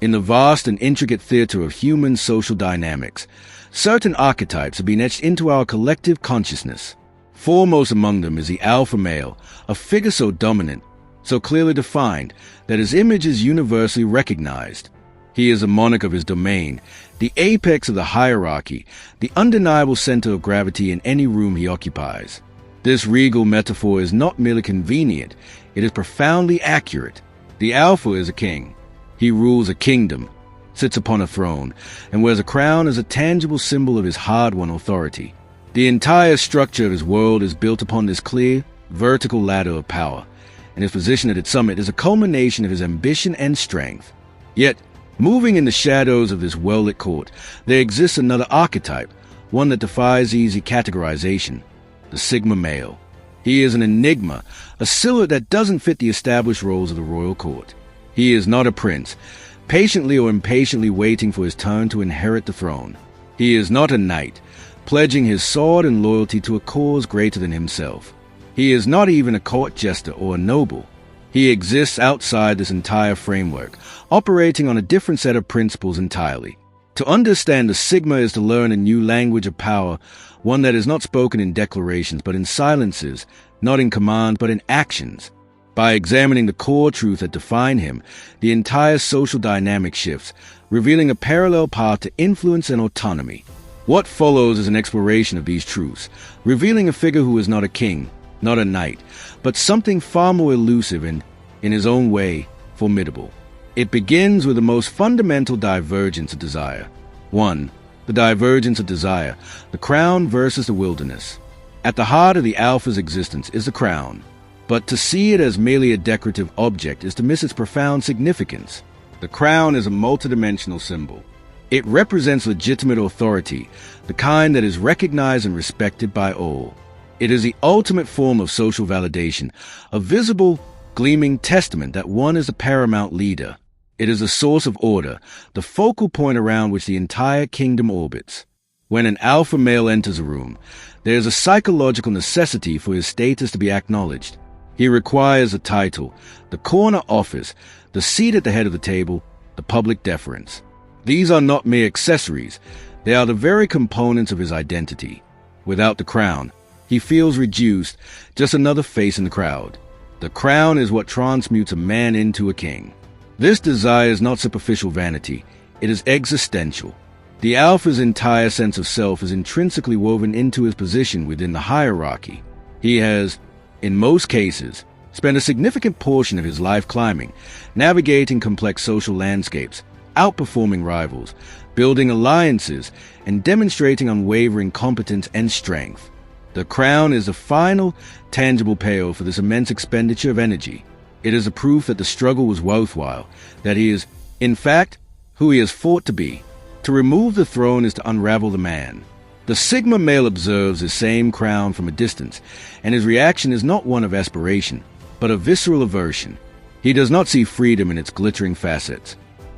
In the vast and intricate theater of human social dynamics, certain archetypes have been etched into our collective consciousness. Foremost among them is the alpha male, a figure so dominant, so clearly defined, that his image is universally recognized. He is the monarch of his domain, the apex of the hierarchy, the undeniable center of gravity in any room he occupies. This regal metaphor is not merely convenient, it is profoundly accurate. The alpha is a king. He rules a kingdom, sits upon a throne, and wears a crown as a tangible symbol of his hard-won authority. The entire structure of his world is built upon this clear, vertical ladder of power, and his position at its summit is a culmination of his ambition and strength. Yet, moving in the shadows of this well-lit court, there exists another archetype, one that defies easy categorization: the Sigma male. He is an enigma, a silhouette that doesn't fit the established roles of the royal court. He is not a prince, patiently or impatiently waiting for his turn to inherit the throne. He is not a knight, pledging his sword and loyalty to a cause greater than himself. He is not even a court jester or a noble. He exists outside this entire framework, operating on a different set of principles entirely. To understand the Sigma is to learn a new language of power, one that is not spoken in declarations but in silences, not in commands but in actions. By examining the core truths that define him, the entire social dynamic shifts, revealing a parallel path to influence and autonomy. What follows is an exploration of these truths, revealing a figure who is not a king, not a knight, but something far more elusive and, in his own way, formidable. It begins with the most fundamental divergence of desire. 1. The divergence of desire, the crown versus the wilderness. At the heart of the alpha's existence is the crown, but to see it as merely a decorative object is to miss its profound significance. The crown is a multidimensional symbol. It represents legitimate authority, the kind that is recognized and respected by all. It is the ultimate form of social validation, a visible, gleaming testament that one is the paramount leader. It is a source of order, the focal point around which the entire kingdom orbits. When an alpha male enters a room, there is a psychological necessity for his status to be acknowledged. He requires the title, the corner office, the seat at the head of the table, the public deference. These are not mere accessories. They are the very components of his identity. Without the crown, he feels reduced, just another face in the crowd. The crown is what transmutes a man into a king. This desire is not superficial vanity. It is existential. The alpha's entire sense of self is intrinsically woven into his position within the hierarchy. He has, in most cases, spent a significant portion of his life climbing, navigating complex social landscapes, outperforming rivals, building alliances, and demonstrating unwavering competence and strength. The crown is the final, tangible payoff for this immense expenditure of energy. It is a proof that the struggle was worthwhile, that he is, in fact, who he has fought to be. To remove the throne is to unravel the man. The Sigma male observes the same crown from a distance, and his reaction is not one of aspiration, but of visceral aversion. He does not see freedom in its glittering facets.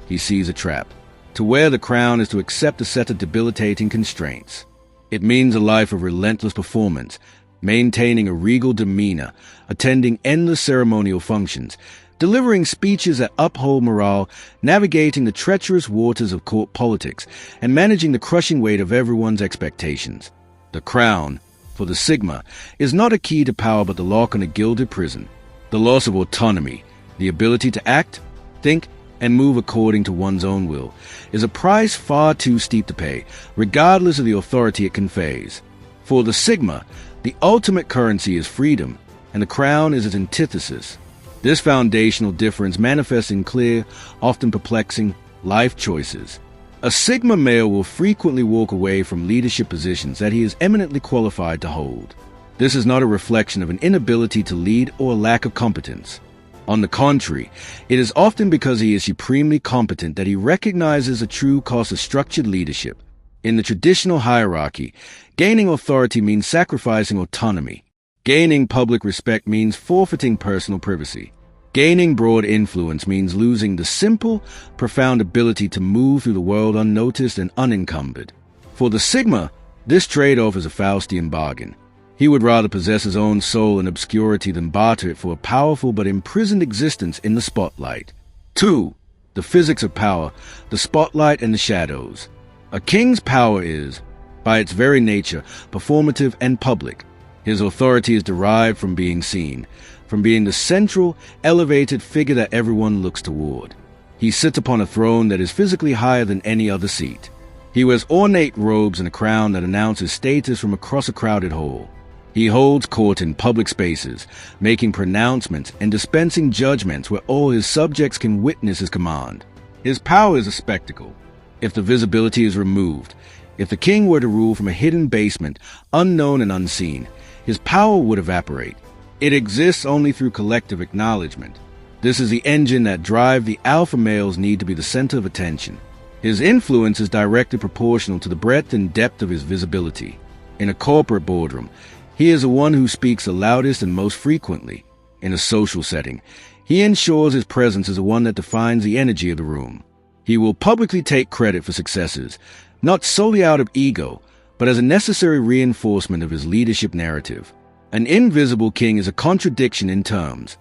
He sees a trap. To wear the crown is to accept a set of debilitating constraints. It means a life of relentless performance, maintaining a regal demeanor, attending endless ceremonial functions, delivering speeches that uphold morale, navigating the treacherous waters of court politics, and managing the crushing weight of everyone's expectations. The crown, for the Sigma, is not a key to power but the lock on a gilded prison. The loss of autonomy, the ability to act, think, and move according to one's own will, is a price far too steep to pay, regardless of the authority it conveys. For the Sigma, the ultimate currency is freedom, and the crown is its antithesis. This foundational difference manifests in clear, often perplexing, life choices. A Sigma male will frequently walk away from leadership positions that he is eminently qualified to hold. This is not a reflection of an inability to lead or a lack of competence. On the contrary, it is often because he is supremely competent that he recognizes the true cost of structured leadership. In the traditional hierarchy, gaining authority means sacrificing autonomy. Gaining public respect means forfeiting personal privacy. Gaining broad influence means losing the simple, profound ability to move through the world unnoticed and unencumbered. For the Sigma, this trade-off is a Faustian bargain. He would rather possess his own soul in obscurity than barter it for a powerful but imprisoned existence in the spotlight. 2. the physics of power, the spotlight and the shadows. A king's power is, by its very nature, performative and public. His authority is derived from being seen, from being the central, elevated figure that everyone looks toward. He sits upon a throne that is physically higher than any other seat. He wears ornate robes and a crown that announces status from across a crowded hall. He holds court in public spaces, making pronouncements and dispensing judgments where all his subjects can witness his command. His power is a spectacle. If the visibility is removed, if the king were to rule from a hidden basement, unknown and unseen, his power would evaporate. It exists only through collective acknowledgement. This is the engine that drives the alpha male's need to be the center of attention. His influence is directly proportional to the breadth and depth of his visibility. In a corporate boardroom, he is the one who speaks the loudest and most frequently. In a social setting, he ensures his presence is the one that defines the energy of the room. He will publicly take credit for successes, not solely out of ego, but as a necessary reinforcement of his leadership narrative. An invisible king is a contradiction in terms.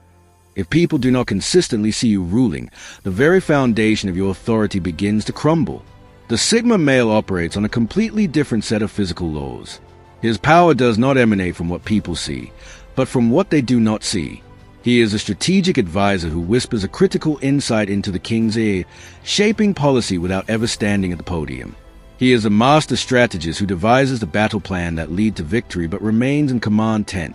If people do not consistently see you ruling, the very foundation of your authority begins to crumble. The Sigma male operates on a completely different set of physical laws. His power does not emanate from what people see, but from what they do not see. He is a strategic advisor who whispers a critical insight into the king's ear, shaping policy without ever standing at the podium. He is a master strategist who devises the battle plan that leads to victory but remains in command tent,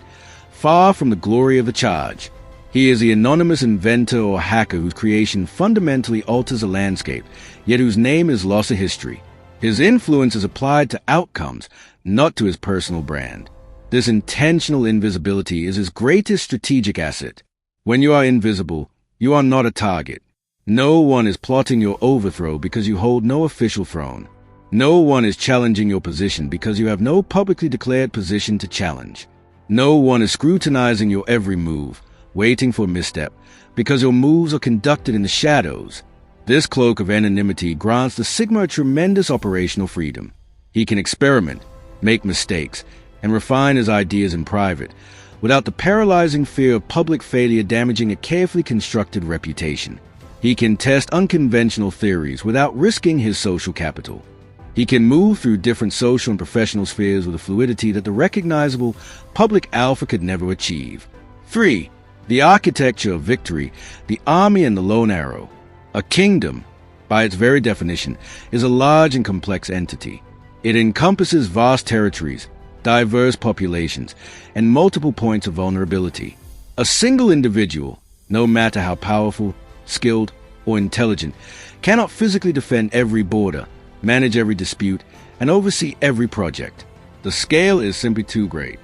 far from the glory of the charge. He is the anonymous inventor or hacker whose creation fundamentally alters the landscape, yet whose name is lost to history. His influence is applied to outcomes, not to his personal brand. This intentional invisibility is his greatest strategic asset. When you are invisible, you are not a target. No one is plotting your overthrow because you hold no official throne. No one is challenging your position because you have no publicly declared position to challenge. No one is scrutinizing your every move, waiting for a misstep, because your moves are conducted in the shadows. This cloak of anonymity grants the Sigma a tremendous operational freedom. He can experiment, make mistakes, and refine his ideas in private, without the paralyzing fear of public failure damaging a carefully constructed reputation. He can test unconventional theories without risking his social capital. He can move through different social and professional spheres with a fluidity that the recognizable public alpha could never achieve. 3. The architecture of victory, the army and the lone arrow. A kingdom, by its very definition, is a large and complex entity. It encompasses vast territories, diverse populations, and multiple points of vulnerability. A single individual, no matter how powerful, skilled, or intelligent, cannot physically defend every border, manage every dispute, and oversee every project. The scale is simply too great.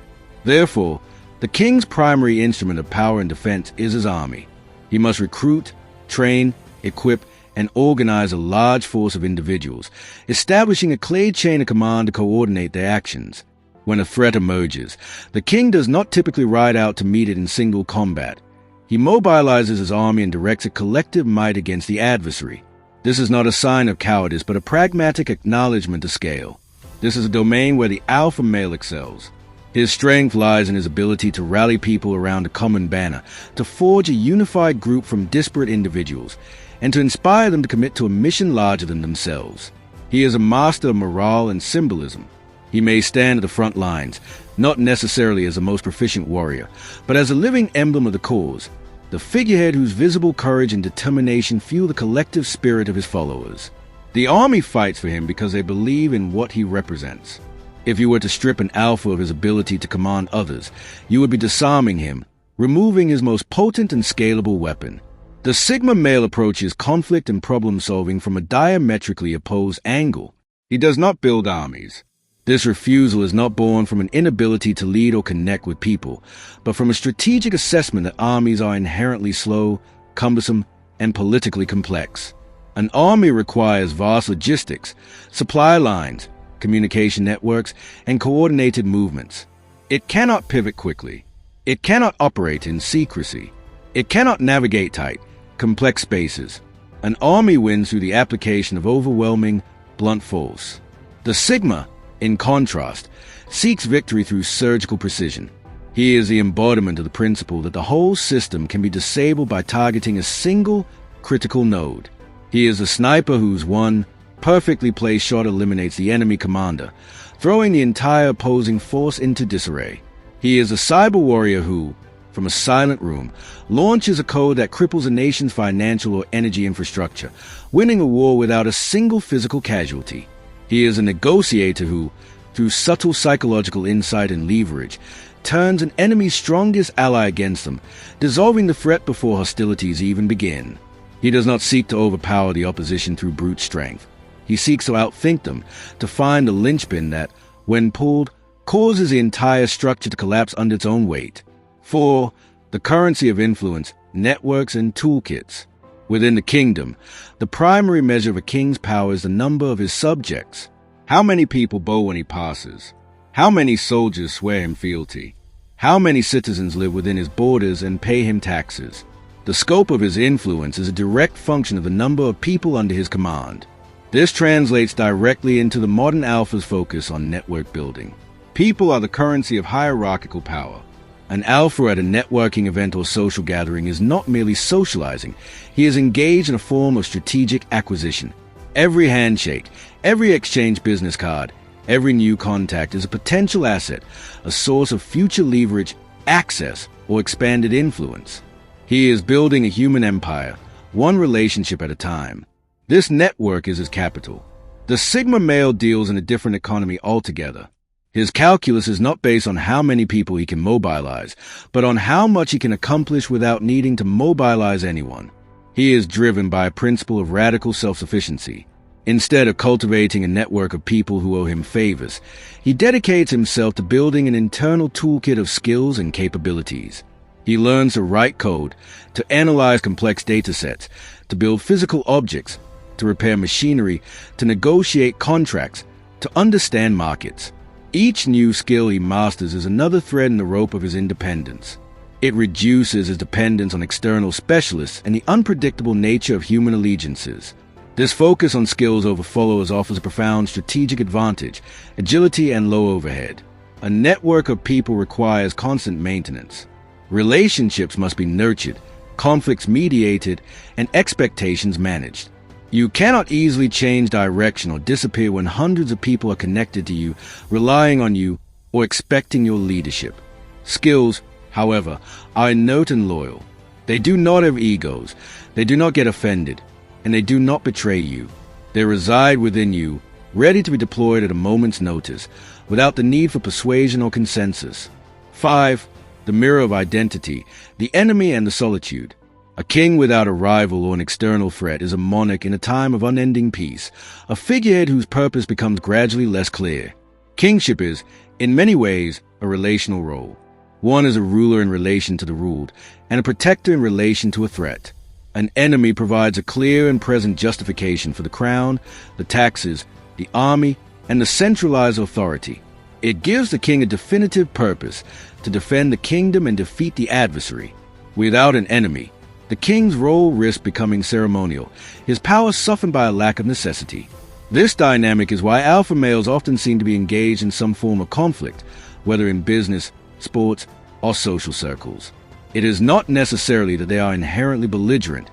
Therefore, the king's primary instrument of power and defense is his army. He must recruit, train, equip, and organize a large force of individuals, establishing a clear chain of command to coordinate their actions. When a threat emerges, the king does not typically ride out to meet it in single combat. He mobilizes his army and directs a collective might against the adversary. This is not a sign of cowardice, but a pragmatic acknowledgement of scale. This is a domain where the alpha male excels. His strength lies in his ability to rally people around a common banner, to forge a unified group from disparate individuals, and to inspire them to commit to a mission larger than themselves. He is a master of morale and symbolism. He may stand at the front lines, not necessarily as the most proficient warrior, but as a living emblem of the cause, the figurehead whose visible courage and determination fuel the collective spirit of his followers. The army fights for him because they believe in what he represents. If you were to strip an alpha of his ability to command others, you would be disarming him, removing his most potent and scalable weapon. The Sigma male approaches conflict and problem-solving from a diametrically opposed angle. He does not build armies. This refusal is not born from an inability to lead or connect with people, but from a strategic assessment that armies are inherently slow, cumbersome, and politically complex. An army requires vast logistics, supply lines, communication networks, and coordinated movements. It cannot pivot quickly. It cannot operate in secrecy. It cannot navigate tight, complex spaces. An army wins through the application of overwhelming, blunt force. The Sigma, in contrast, seeks victory through surgical precision. He is the embodiment of the principle that the whole system can be disabled by targeting a single critical node. He is a sniper whose one perfectly placed shot eliminates the enemy commander, throwing the entire opposing force into disarray. He is a cyber warrior who, from a silent room, launches a code that cripples a nation's financial or energy infrastructure, winning a war without a single physical casualty. He is a negotiator who, through subtle psychological insight and leverage, turns an enemy's strongest ally against them, dissolving the threat before hostilities even begin. He does not seek to overpower the opposition through brute strength. He seeks to outthink them, to find the linchpin that, when pulled, causes the entire structure to collapse under its own weight. 4. The currency of influence, networks, and toolkits. Within the kingdom, the primary measure of a king's power is the number of his subjects. How many people bow when he passes? How many soldiers swear him fealty? How many citizens live within his borders and pay him taxes? The scope of his influence is a direct function of the number of people under his command. This translates directly into the modern alpha's focus on network building. People are the currency of hierarchical power. An alpha at a networking event or social gathering is not merely socializing. He is engaged in a form of strategic acquisition. Every handshake, every exchange business card, every new contact is a potential asset, a source of future leverage, access, or expanded influence. He is building a human empire, one relationship at a time. This network is his capital. The Sigma male deals in a different economy altogether. His calculus is not based on how many people he can mobilize, but on how much he can accomplish without needing to mobilize anyone. He is driven by a principle of radical self-sufficiency. Instead of cultivating a network of people who owe him favors, he dedicates himself to building an internal toolkit of skills and capabilities. He learns to write code, to analyze complex data sets, to build physical objects, to repair machinery, to negotiate contracts, to understand markets. Each new skill he masters is another thread in the rope of his independence. It reduces his dependence on external specialists and the unpredictable nature of human allegiances. This focus on skills over followers offers a profound strategic advantage, agility, and low overhead. A network of people requires constant maintenance. Relationships must be nurtured, conflicts mediated, and expectations managed. You cannot easily change direction or disappear when hundreds of people are connected to you, relying on you, or expecting your leadership. Skills, however, are inert and loyal. They do not have egos, they do not get offended, and they do not betray you. They reside within you, ready to be deployed at a moment's notice, without the need for persuasion or consensus. 5. The mirror of identity, the enemy and the solitude. A king without a rival or an external threat is a monarch in a time of unending peace, a figurehead whose purpose becomes gradually less clear. Kingship is, in many ways, a relational role. One is a ruler in relation to the ruled, and a protector in relation to a threat. An enemy provides a clear and present justification for the crown, the taxes, the army, and the centralized authority. It gives the king a definitive purpose to defend the kingdom and defeat the adversary. Without an enemy, the king's role risks becoming ceremonial, his power softened by a lack of necessity. This dynamic is why alpha males often seem to be engaged in some form of conflict, whether in business, sports, or social circles. It is not necessarily that they are inherently belligerent,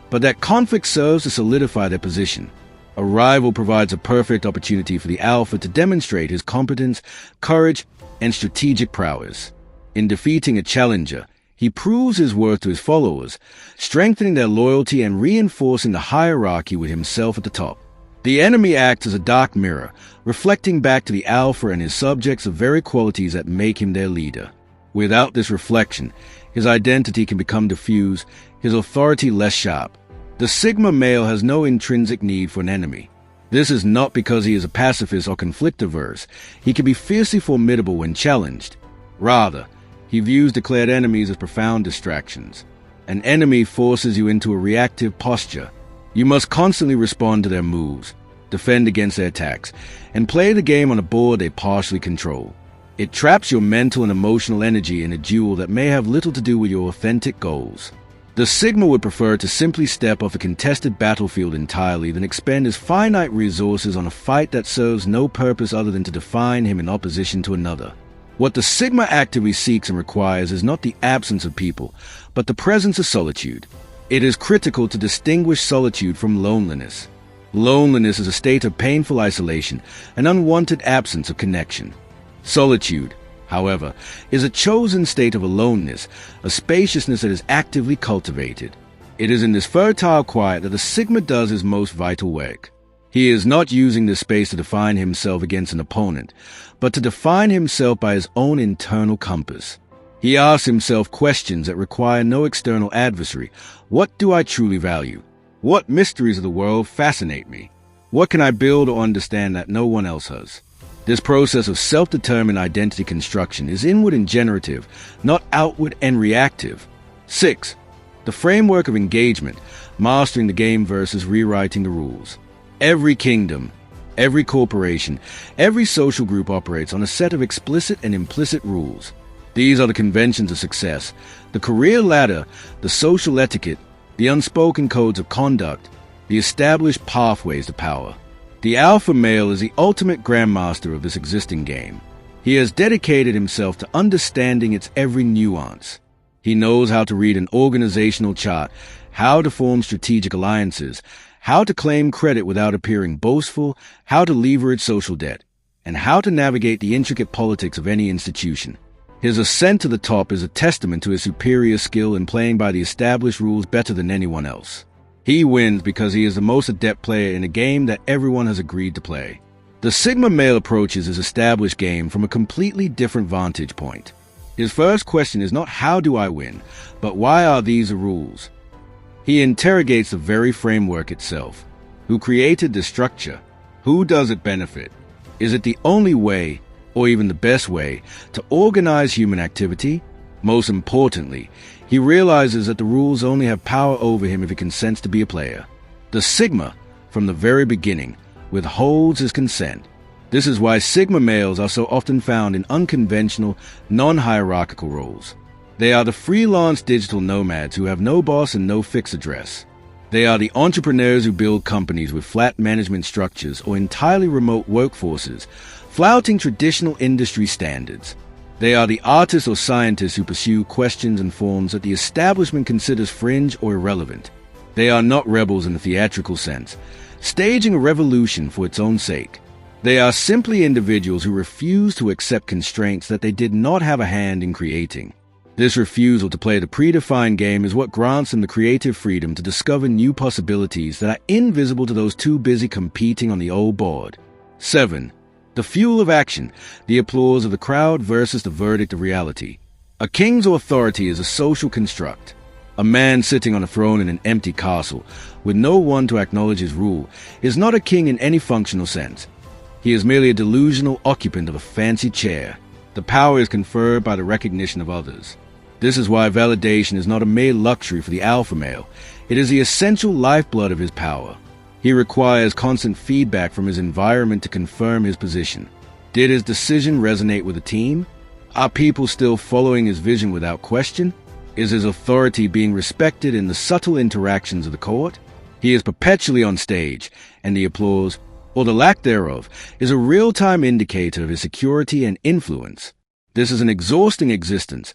but that conflict serves to solidify their position. A rival provides a perfect opportunity for the alpha to demonstrate his competence, courage, and strategic prowess. In defeating a challenger, he proves his worth to his followers, strengthening their loyalty and reinforcing the hierarchy with himself at the top. The enemy acts as a dark mirror, reflecting back to the alpha and his subjects the very qualities that make him their leader. Without this reflection, his identity can become diffuse, his authority less sharp. The Sigma male has no intrinsic need for an enemy. This is not because he is a pacifist or conflict-averse. He can be fiercely formidable when challenged. Rather, he views declared enemies as profound distractions. An enemy forces you into a reactive posture. You must constantly respond to their moves, defend against their attacks, and play the game on a board they partially control. It traps your mental and emotional energy in a duel that may have little to do with your authentic goals. The Sigma would prefer to simply step off a contested battlefield entirely than expend his finite resources on a fight that serves no purpose other than to define him in opposition to another. What the Sigma actively seeks and requires is not the absence of people, but the presence of solitude. It is critical to distinguish solitude from loneliness. Loneliness is a state of painful isolation, an unwanted absence of connection. Solitude, however, is a chosen state of aloneness, a spaciousness that is actively cultivated. It is in this fertile quiet that the Sigma does his most vital work. He is not using this space to define himself against an opponent, but to define himself by his own internal compass. He asks himself questions that require no external adversary. What do I truly value? What mysteries of the world fascinate me? What can I build or understand that no one else has? This process of self-determined identity construction is inward and generative, not outward and reactive. 6. The framework of engagement, mastering the game versus rewriting the rules. Every kingdom, every corporation, every social group operates on a set of explicit and implicit rules. These are the conventions of success, the career ladder, the social etiquette, the unspoken codes of conduct, the established pathways to power. The alpha male is the ultimate grandmaster of this existing game. He has dedicated himself to understanding its every nuance. He knows how to read an organizational chart, how to form strategic alliances, how to claim credit without appearing boastful, how to leverage social debt, and how to navigate the intricate politics of any institution. His ascent to the top is a testament to his superior skill in playing by the established rules better than anyone else. He wins because he is the most adept player in a game that everyone has agreed to play. The Sigma male approaches his established game from a completely different vantage point. His first question is not how do I win, but why are these the rules? He interrogates the very framework itself. Who created the structure? Who does it benefit? Is it the only way, or even the best way, to organize human activity? Most importantly, he realizes that the rules only have power over him if he consents to be a player. The Sigma, from the very beginning, withholds his consent. This is why Sigma males are so often found in unconventional, non-hierarchical roles. They are the freelance digital nomads who have no boss and no fixed address. They are the entrepreneurs who build companies with flat management structures or entirely remote workforces, flouting traditional industry standards. They are the artists or scientists who pursue questions and forms that the establishment considers fringe or irrelevant. They are not rebels in the theatrical sense, staging a revolution for its own sake. They are simply individuals who refuse to accept constraints that they did not have a hand in creating. This refusal to play the predefined game is what grants them the creative freedom to discover new possibilities that are invisible to those too busy competing on the old board. 7. The fuel of action, the applause of the crowd versus the verdict of reality. A king's authority is a social construct. A man sitting on a throne in an empty castle, with no one to acknowledge his rule, is not a king in any functional sense. He is merely a delusional occupant of a fancy chair. The power is conferred by the recognition of others. This is why validation is not a mere luxury for the alpha male. It is the essential lifeblood of his power. He requires constant feedback from his environment to confirm his position. Did his decision resonate with the team? Are people still following his vision without question? Is his authority being respected in the subtle interactions of the court? He is perpetually on stage, and the applause, or the lack thereof, is a real-time indicator of his security and influence. This is an exhausting existence,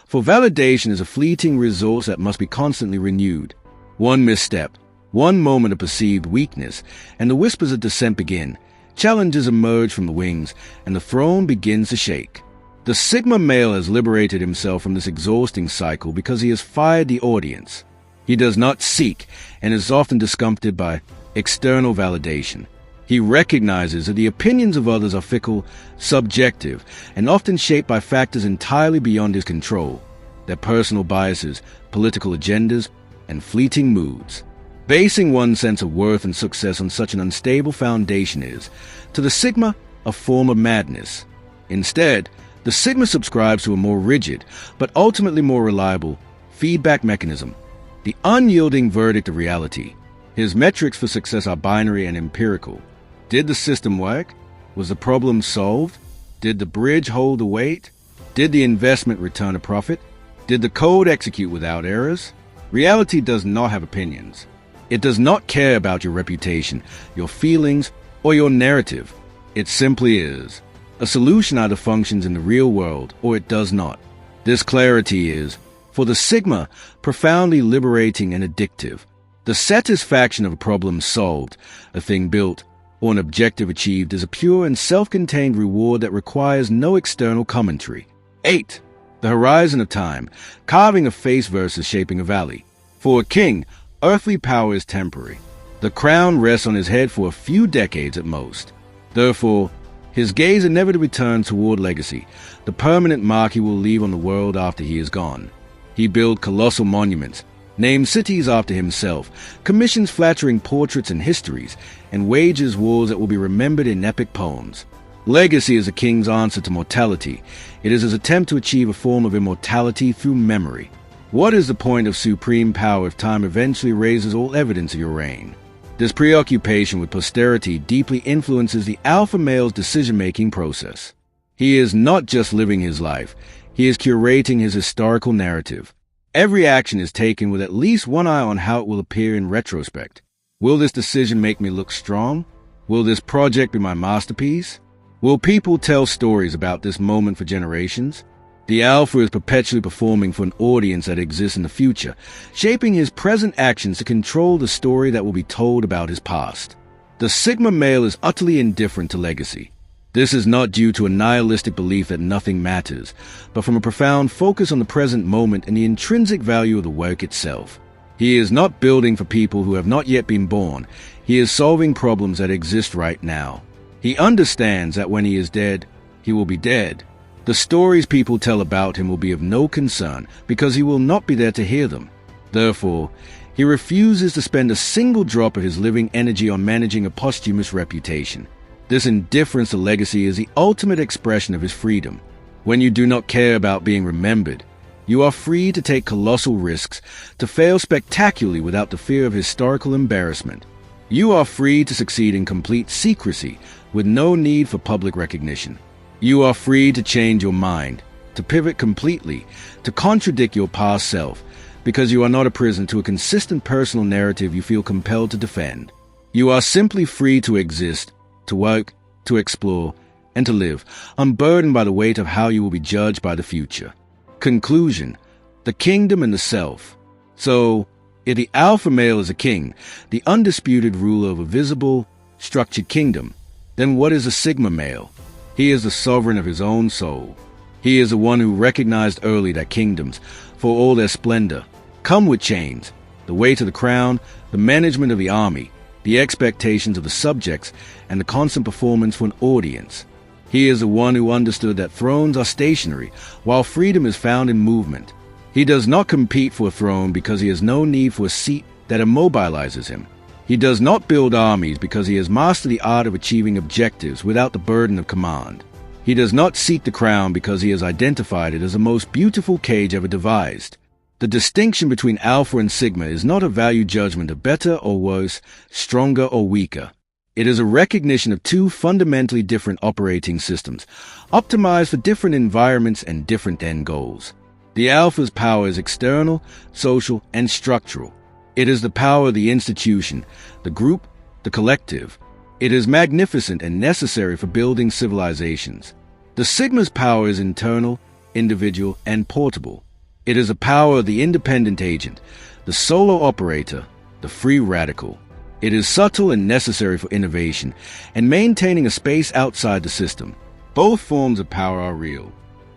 for validation is a fleeting resource that must be constantly renewed. One misstep, one moment of perceived weakness, and the whispers of dissent begin. Challenges emerge from the wings, and the throne begins to shake. The Sigma male has liberated himself from this exhausting cycle because he has fired the audience. He does not seek, and is often discomfited by, external validation. He recognizes that the opinions of others are fickle, subjective, and often shaped by factors entirely beyond his control, their personal biases, political agendas, and fleeting moods. Basing one's sense of worth and success on such an unstable foundation is, to the Sigma, a form of madness. Instead, the Sigma subscribes to a more rigid, but ultimately more reliable, feedback mechanism, the unyielding verdict of reality. His metrics for success are binary and empirical. Did the system work? Was the problem solved? Did the bridge hold the weight? Did the investment return a profit? Did the code execute without errors? Reality does not have opinions. It does not care about your reputation, your feelings, or your narrative. It simply is. A solution either functions in the real world or it does not. This clarity is, for For the Sigma, profoundly liberating and addictive. The satisfaction of a problem solved, a thing built, or an objective achieved is a pure and self-contained reward that requires no external commentary. 8. The horizon of time, carving a face versus shaping a valley. For a king, earthly power is temporary. The crown rests on his head for a few decades at most. Therefore, his gaze inevitably turns toward legacy, the permanent mark he will leave on the world after he is gone. He builds colossal monuments, names cities after himself, commissions flattering portraits and histories, and wages wars that will be remembered in epic poems. Legacy is a king's answer to mortality. It is his attempt to achieve a form of immortality through memory. What is the point of supreme power if time eventually erases all evidence of your reign? This preoccupation with posterity deeply influences the alpha male's decision-making process. He is not just living his life, he is curating his historical narrative. Every action is taken with at least one eye on how it will appear in retrospect. Will this decision make me look strong? Will this project be my masterpiece? Will people tell stories about this moment for generations? The alpha is perpetually performing for an audience that exists in the future, shaping his present actions to control the story that will be told about his past. The Sigma male is utterly indifferent to legacy. This is not due to a nihilistic belief that nothing matters, but from a profound focus on the present moment and the intrinsic value of the work itself. He is not building for people who have not yet been born. He is solving problems that exist right now. He understands that when he is dead, he will be dead. The stories people tell about him will be of no concern because he will not be there to hear them. Therefore, he refuses to spend a single drop of his living energy on managing a posthumous reputation. This indifference to legacy is the ultimate expression of his freedom. When you do not care about being remembered, you are free to take colossal risks, to fail spectacularly without the fear of historical embarrassment. You are free to succeed in complete secrecy with no need for public recognition. You are free to change your mind, to pivot completely, to contradict your past self, because you are not a prisoner to a consistent personal narrative you feel compelled to defend. You are simply free to exist, to work, to explore, and to live, unburdened by the weight of how you will be judged by the future. Conclusion: the kingdom and the self. So, if the alpha male is a king, the undisputed ruler of a visible, structured kingdom, then what is a Sigma male? He is the sovereign of his own soul. He is the one who recognized early that kingdoms, for all their splendor, come with chains, the weight of the crown, the management of the army, the expectations of the subjects, and the constant performance for an audience. He is the one who understood that thrones are stationary, while freedom is found in movement. He does not compete for a throne because he has no need for a seat that immobilizes him. He does not build armies because he has mastered the art of achieving objectives without the burden of command. He does not seek the crown because he has identified it as the most beautiful cage ever devised. The distinction between Alpha and Sigma is not a value judgment of better or worse, stronger or weaker. It is a recognition of two fundamentally different operating systems, optimized for different environments and different end goals. The Alpha's power is external, social, and structural. It is the power of the institution, the group, the collective. It is magnificent and necessary for building civilizations. The Sigma's power is internal, individual, and portable. It is the power of the independent agent, the solo operator, the free radical. It is subtle and necessary for innovation and maintaining a space outside the system. Both forms of power are real.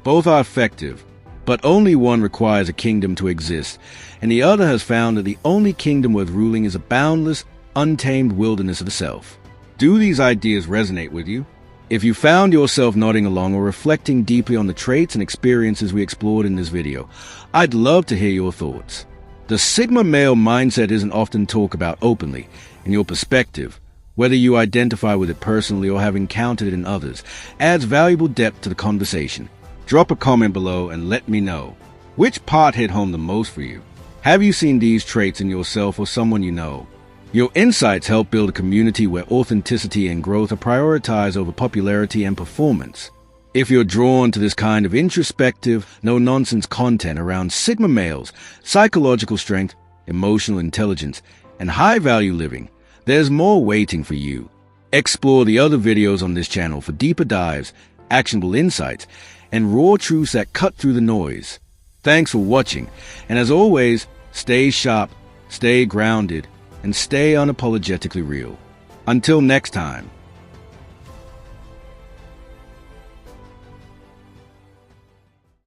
Both are effective, but only one requires a kingdom to exist, and the other has found that the only kingdom worth ruling is a boundless, untamed wilderness of the self. Do these ideas resonate with you? If you found yourself nodding along or reflecting deeply on the traits and experiences we explored in this video, I'd love to hear your thoughts. The Sigma male mindset isn't often talked about openly. In your perspective, whether you identify with it personally or have encountered it in others, adds valuable depth to the conversation. Drop a comment below and let me know. Which part hit home the most for you? Have you seen these traits in yourself or someone you know? Your insights help build a community where authenticity and growth are prioritized over popularity and performance. If you're drawn to this kind of introspective, no-nonsense content around Sigma males, psychological strength, emotional intelligence, and high-value living, there's more waiting for you. Explore the other videos on this channel for deeper dives, actionable insights, and raw truths that cut through the noise. Thanks for watching, and as always, stay sharp, stay grounded, and stay unapologetically real. Until next time.